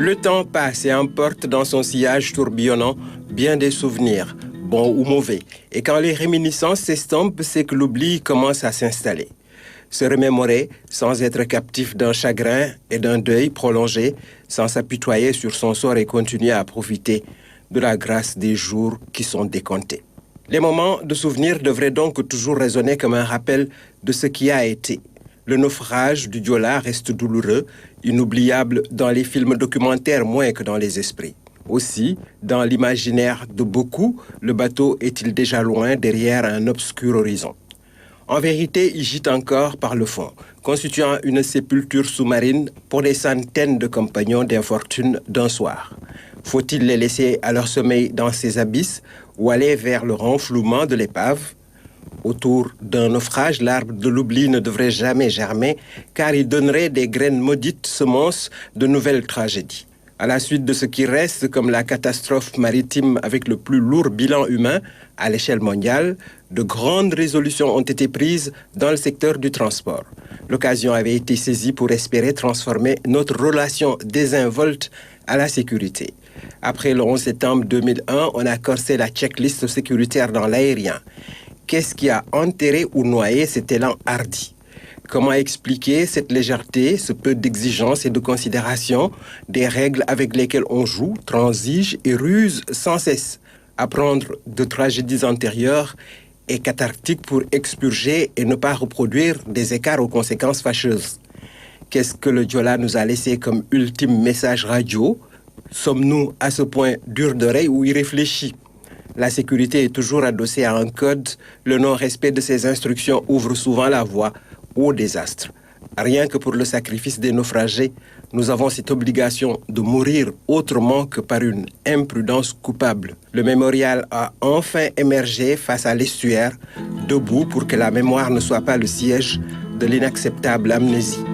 Le temps passe et emporte dans son sillage tourbillonnant bien des souvenirs, bons ou mauvais. Et quand les réminiscences s'estompent, c'est que l'oubli commence à s'installer. Se remémorer sans être captif d'un chagrin et d'un deuil prolongé, sans s'apitoyer sur son sort et continuer à profiter de la grâce des jours qui sont décomptés. Les moments de souvenir devraient donc toujours résonner comme un rappel de ce qui a été. Le naufrage du Joola reste douloureux, inoubliable dans les films documentaires moins que dans les esprits. Aussi, dans l'imaginaire de beaucoup, le bateau est-il déjà loin derrière un obscur horizon. En vérité, il gîte encore par le fond, constituant une sépulture sous-marine pour des centaines de compagnons d'infortune d'un soir. Faut-il les laisser à leur sommeil dans ces abysses ou aller vers le renflouement de l'épave? Autour d'un naufrage, l'arbre de l'oubli ne devrait jamais germer, car il donnerait des graines maudites semences de nouvelles tragédies. À la suite de ce qui reste comme la catastrophe maritime avec le plus lourd bilan humain à l'échelle mondiale, de grandes résolutions ont été prises dans le secteur du transport. L'occasion avait été saisie pour espérer transformer notre relation désinvolte à la sécurité. Après le 11 septembre 2001, on a corsé la checklist sécuritaire dans l'aérien. Qu'est-ce qui a enterré ou noyé cet élan hardi? Comment expliquer cette légèreté, ce peu d'exigence et de considération des règles avec lesquelles on joue, transige et ruse sans cesse? Apprendre de tragédies antérieures est cathartique pour expurger et ne pas reproduire des écarts aux conséquences fâcheuses. Qu'est-ce que le Joola nous a laissé comme ultime message radio? Sommes-nous à ce point durs d'oreille ou irréfléchis? La sécurité est toujours adossée à un code. Le non-respect de ces instructions ouvre souvent la voie au désastre. Rien que pour le sacrifice des naufragés, nous avons cette obligation de mourir autrement que par une imprudence coupable. Le mémorial a enfin émergé face à l'estuaire, debout pour que la mémoire ne soit pas le siège de l'inacceptable amnésie.